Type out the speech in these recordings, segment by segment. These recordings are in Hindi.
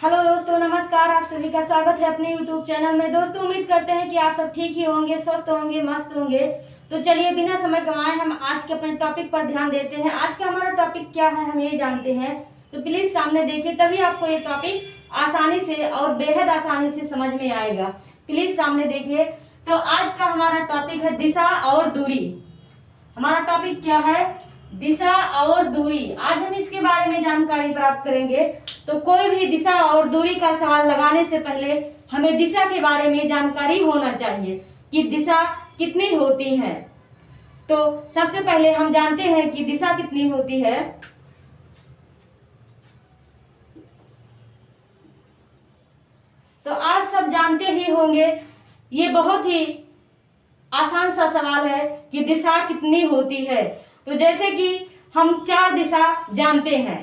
हेलो दोस्तों, नमस्कार। आप सभी का स्वागत है अपने YouTube चैनल में। दोस्तों, उम्मीद करते हैं कि आप सब ठीक ही होंगे, स्वस्थ होंगे, मस्त होंगे। तो चलिए बिना समय गंवाए हम आज के अपने टॉपिक पर ध्यान देते हैं। आज का हमारा टॉपिक क्या है हम ये जानते हैं, तो प्लीज सामने देखिए, तभी आपको ये टॉपिक आसानी से और बेहद आसानी से समझ में आएगा। प्लीज सामने देखिए। तो आज का हमारा टॉपिक है दिशा और दूरी। हमारा टॉपिक क्या है? दिशा और दूरी। आज हम इसके बारे में जानकारी प्राप्त करेंगे। तो कोई भी दिशा और दूरी का सवाल लगाने से पहले हमें दिशा के बारे में जानकारी होना चाहिए कि दिशा कितनी होती है। तो सबसे पहले हम जानते हैं कि दिशा कितनी होती है। तो आज सब जानते ही होंगे, ये बहुत ही आसान सा सवाल है कि दिशा कितनी होती है। तो जैसे कि हम 4 दिशा जानते हैं।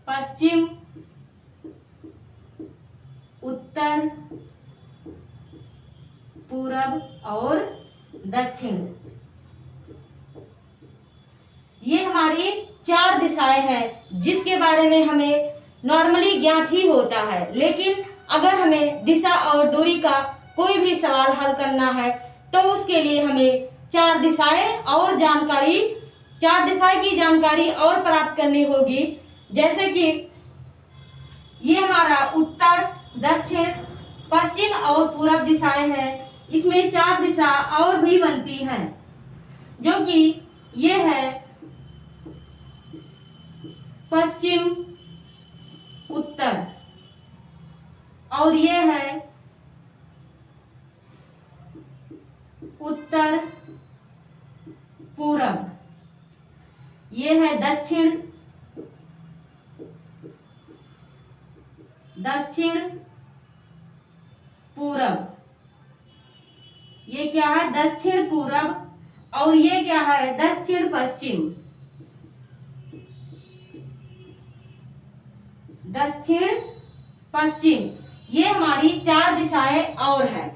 पश्चिम, उत्तर, पूरब और दक्षिण। ये हमारी 4 दिशाएं हैं जिसके बारे में हमें नॉर्मली ज्ञात ही होता है। लेकिन अगर हमें दिशा और दूरी का कोई भी सवाल हल करना है तो उसके लिए हमें 4 दिशाएं और जानकारी 4 दिशाएं की जानकारी और प्राप्त करनी होगी। जैसे कि ये हमारा उत्तर, दक्षिण, पश्चिम और पूरब दिशाएं हैं। इसमें 4 दिशा और भी बनती हैं, जो कि ये है पश्चिम, उत्तर, और ये है उत्तर, पूरब, ये है दक्षिण, दक्षिण पूरब। ये क्या है? दक्षिण पूरब। और ये क्या है? दक्षिण पश्चिम। दक्षिण पश्चिम, ये हमारी 4 दिशाएं और हैं।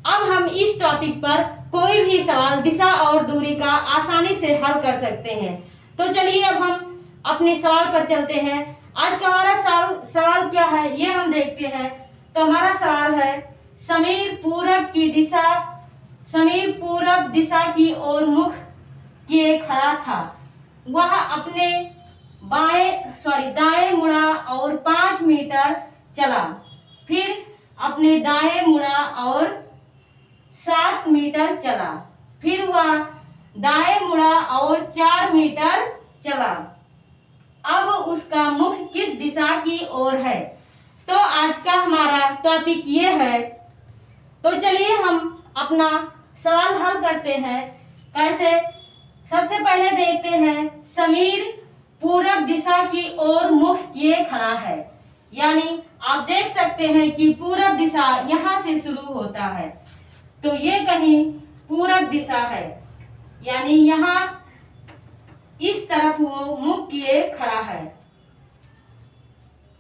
अब हम इस टॉपिक पर कोई भी सवाल दिशा और दूरी का आसानी से हल कर सकते हैं। तो चलिए अब हम अपने सवाल पर चलते हैं। आज का हमारा सवाल क्या है ये हम देखते हैं। तो हमारा सवाल है, समीर पूरब दिशा की ओर मुख किए खड़ा था। वह अपने दाएं मुड़ा और 5 मीटर चला। फिर अपने दाएं मुड़ा और 7 मीटर चला। फिर वह दाएं मुड़ा और 4 मीटर चला। अब उसका मुख किस दिशा की ओर है? तो आज का हमारा टॉपिक ये है। तो चलिए हम अपना सवाल हल करते हैं। कैसे? सबसे पहले देखते हैं, समीर पूरब दिशा की ओर मुख किए खड़ा है। यानी आप देख सकते हैं कि पूरब दिशा यहाँ से शुरू होता है। तो ये कहीं पूरब दिशा है, यानी यहाँ इस तरफ वो मुख किए खड़ा है।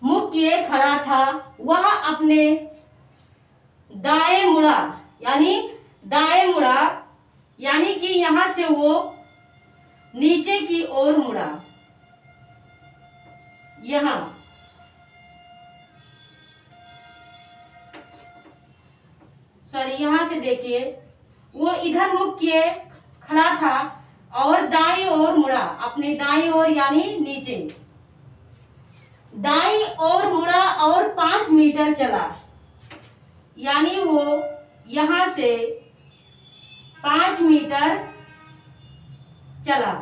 मुख किए खड़ा था। वह अपने दाएं मुड़ा, यानी कि यहाँ से वो नीचे की ओर मुड़ा। यहाँ से देखिए, वो इधर मुख किए खड़ा था और दाईं ओर मुड़ा, अपने दाईं ओर यानी नीचे दाईं ओर मुड़ा और 5 मीटर चला। यानी वो यहां से 5 मीटर चला।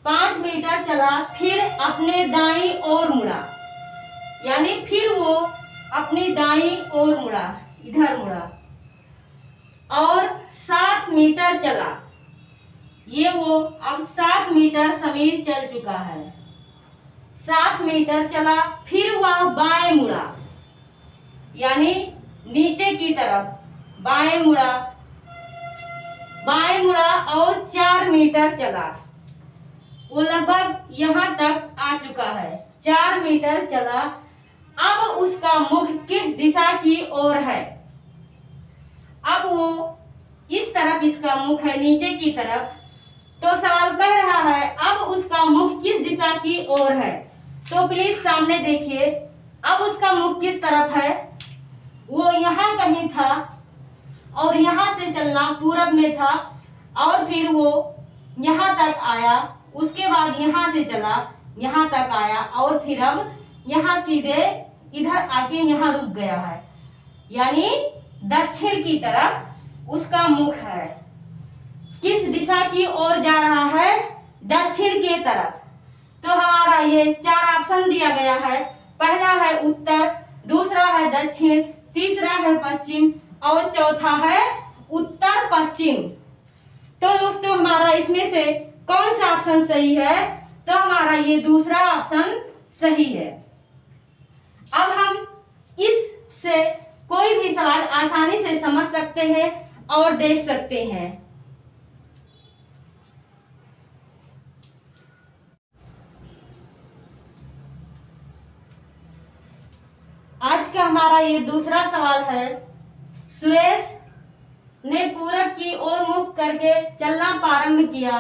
5 मीटर चला, फिर अपने दाईं ओर मुड़ा, यानी फिर वो अपनी दाईं ओर मुड़ा, इधर मुड़ा और 7 मीटर चला। ये वो अब 7 मीटर समीर चल चुका है। 7 मीटर चला, फिर वह बाएं मुड़ा, यानी नीचे की तरफ बाएं मुड़ा और 4 मीटर चला। वो लगभग यहाँ तक आ चुका है। 4 मीटर चला। अब उसका मुख किस दिशा की ओर है? अब वो इस तरफ इसका मुख है नीचे की तरफ। तो सवाल कह रहा है अब उसका मुख किस दिशा की ओर है। तो प्लीज सामने देखिए, अब उसका मुख किस तरफ है, वो यहाँ कहीं था और यहाँ से चलना पूरब में था और फिर वो यहाँ तक आया, उसके बाद यहाँ से चला यहाँ तक आया और फिर अब यहाँ सीधे इधर आके यहाँ रुक गया है, यानी दक्षिण की तरफ उसका मुख है। किस दिशा की ओर जा रहा है, दक्षिण के तरफ। तो हमारा ये 4 ऑप्शन दिया गया है, पहला है उत्तर, दूसरा है दक्षिण, तीसरा है पश्चिम और चौथा है उत्तर पश्चिम। तो दोस्तों हमारा इसमें से कौन सा ऑप्शन सही है, तो हमारा ये दूसरा ऑप्शन सही है। अब हम इससे कोई भी सवाल आसानी से समझ सकते हैं और देख सकते हैं। आज का हमारा ये दूसरा सवाल है, सुरेश ने पूरब की ओर मुख करके चलना प्रारंभ किया।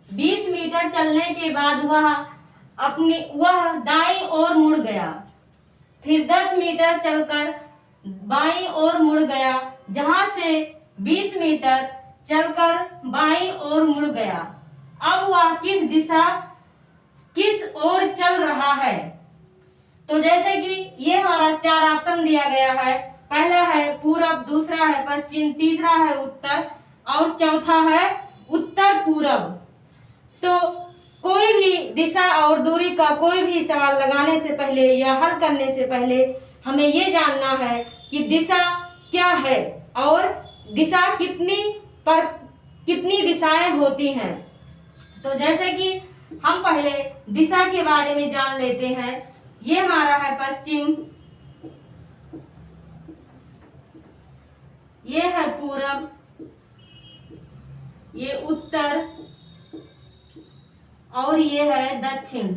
20 मीटर चलने के बाद वह दाईं ओर मुड़ गया, फिर 10 मीटर चलकर बाईं ओर मुड़ गया, जहां से 20 मीटर चलकर बाईं ओर मुड़ गया। अब वह किस ओर चल रहा है। तो जैसे कि ये हमारा 4 ऑप्शन दिया गया है, पहला है पूरब, दूसरा है पश्चिम, तीसरा है उत्तर और चौथा है उत्तर पूरब। तो कोई भी दिशा और दूरी का कोई भी सवाल लगाने से पहले या हल करने से पहले हमें ये जानना है कि दिशा क्या है और दिशा कितनी दिशाएं होती हैं। तो जैसे कि हम पहले दिशा के बारे में जान लेते हैं। ये हमारा है पश्चिम, ये है पूरब, ये उत्तर और ये है दक्षिण।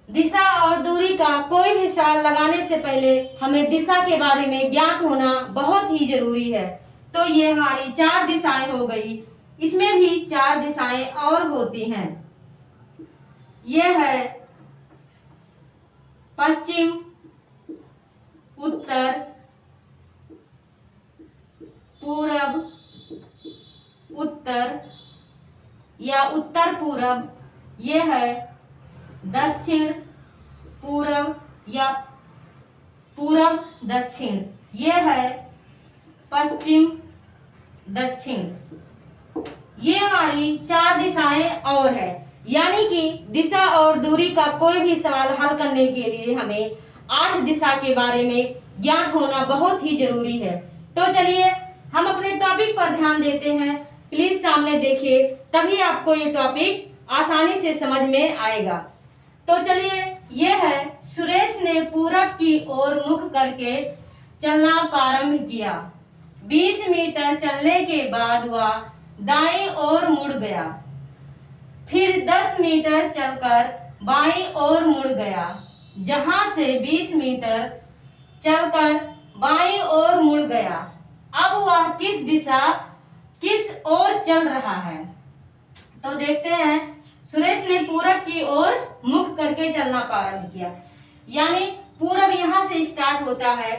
दिशा और दूरी का कोई भी सवाल लगाने से पहले हमें दिशा के बारे में ज्ञात होना बहुत ही जरूरी है। तो ये हमारी 4 दिशाएं हो गई, इसमें भी 4 दिशाएं और होती हैं। ये है पश्चिम, उत्तर, पूरब, उत्तर या उत्तर पूरब, ये है दक्षिण पूरब या पूरब दक्षिण, ये है पश्चिम दक्षिण। ये हमारी 4 दिशाएं और है, यानी कि दिशा और दूरी का कोई भी सवाल हल करने के लिए हमें 8 दिशा के बारे में ज्ञात होना बहुत ही जरूरी है। तो चलिए हम अपने टॉपिक पर ध्यान देते हैं। प्लीज सामने देखिए, तभी आपको ये टॉपिक आसानी से समझ में आएगा। तो चलिए, ये है सुरेश ने पूरब की ओर मुख करके चलना प्रारंभ किया। 20 मीटर चलने के बाद वह दाईं ओर मुड़ गया, फिर 10 मीटर चलकर बाईं ओर मुड़ गया, जहां से 20 मीटर चलकर बाईं ओर मुड़ गया। अब वह किस ओर चल रहा है। तो देखते हैं, सुरेश ने पूरब की ओर मुख करके चलना प्रारंभ किया, यानी पूरब यहाँ से स्टार्ट होता है,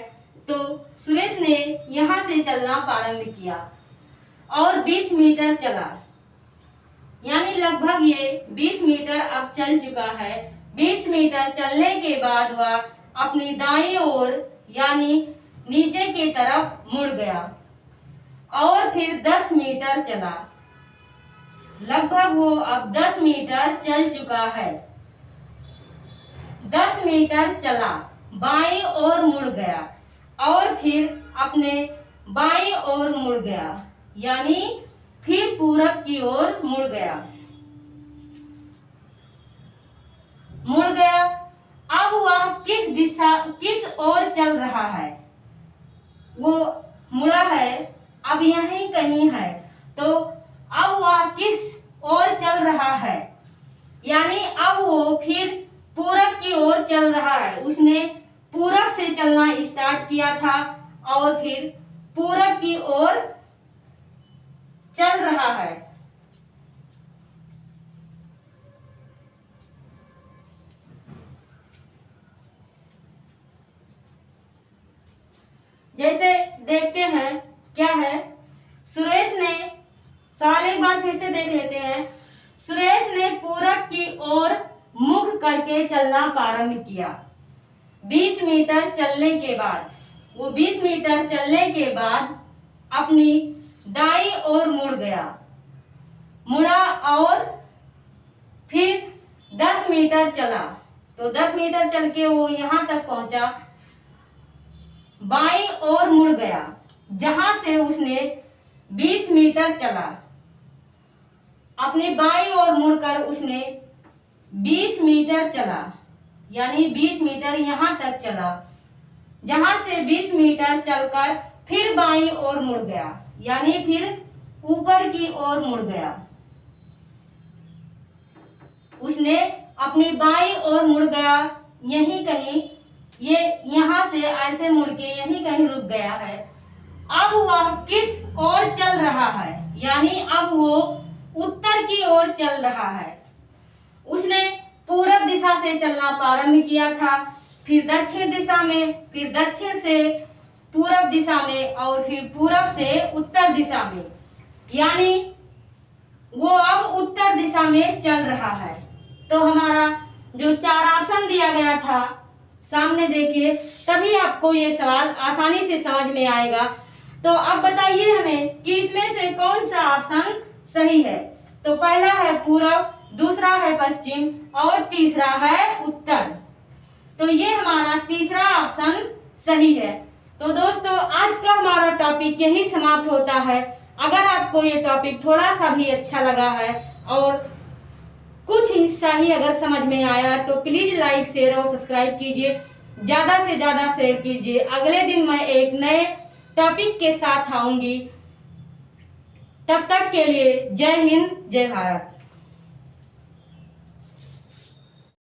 तो सुरेश ने यहाँ से चलना प्रारंभ किया और 20 मीटर चला, यानी लगभग ये 20 मीटर अब चल चुका है। 20 मीटर चलने के बाद वह अपनी दाईं ओर यानी नीचे की तरफ मुड़ गया और फिर 10 मीटर चला। लगभग वो अब 10 मीटर चल चुका है। 10 मीटर चला, बाईं ओर मुड़ गया और फिर अपने बाईं ओर मुड़ गया, यानी फिर पूरब की ओर मुड़ गया। अब वह किस ओर चल रहा है। वो मुड़ा है, अब यहीं कहीं है, तो अब वह किस ओर चल रहा है, यानी अब वो फिर पूरब की ओर चल रहा है। उसने पूरब से चलना स्टार्ट किया था और फिर पूरब की ओर चल रहा है। जैसे देखते हैं क्या है, सुरेश ने, सवाल एक बार फिर से देख लेते हैं। सुरेश ने पूरब की ओर मुख करके चलना प्रारंभ किया। 20 मीटर चलने के बाद, वो 20 मीटर चलने के बाद अपनी दाईं ओर मुड़ा और फिर 10 मीटर चला। तो 10 मीटर चल के वो यहाँ तक पहुंचा, बाईं ओर मुड़ गया, जहां से उसने 20 मीटर चला। अपनी बाईं ओर मुड़कर उसने 20 मीटर चला, यानी 20 मीटर यहां तक चला, जहां से 20 मीटर चलकर फिर बाईं ओर मुड़ गया, यानी फिर ऊपर की ओर मुड़ गया। उसने अपनी बाईं ओर मुड़ गया, यहीं कहीं, ये यहां से ऐसे मुड़ के यहीं कहीं रुक गया है। अब वह किस ओर चल रहा है, यानी अब वो उत्तर की ओर चल रहा है। उसने पूरब दिशा से चलना प्रारंभ किया था, फिर दक्षिण दिशा में, फिर दक्षिण से पूरब दिशा में और फिर पूरब से उत्तर दिशा में, यानी वो अब उत्तर दिशा में चल रहा है। तो हमारा जो 4 ऑप्शन दिया गया था सामने देखिए, तभी आपको ये सवाल आसानी से समझ में आएगा। तो अब बताइए हमें कि इसमें से कौन सा ऑप्शन सही है। तो पहला है पूरब, दूसरा है पश्चिम और तीसरा है उत्तर। तो ये हमारा तीसरा ऑप्शन सही है। तो दोस्तों, आज का हमारा टॉपिक यही समाप्त होता है। अगर आपको ये टॉपिक थोड़ा सा भी अच्छा लगा है और कुछ हिस्सा ही अगर समझ में आया तो प्लीज लाइक, शेयर और सब्सक्राइब कीजिए, ज्यादा से ज्यादा शेयर कीजिए। अगले दिन मैं एक नए टॉपिक के साथ आऊंगी। तब तक के लिए जय हिंद, जय भारत।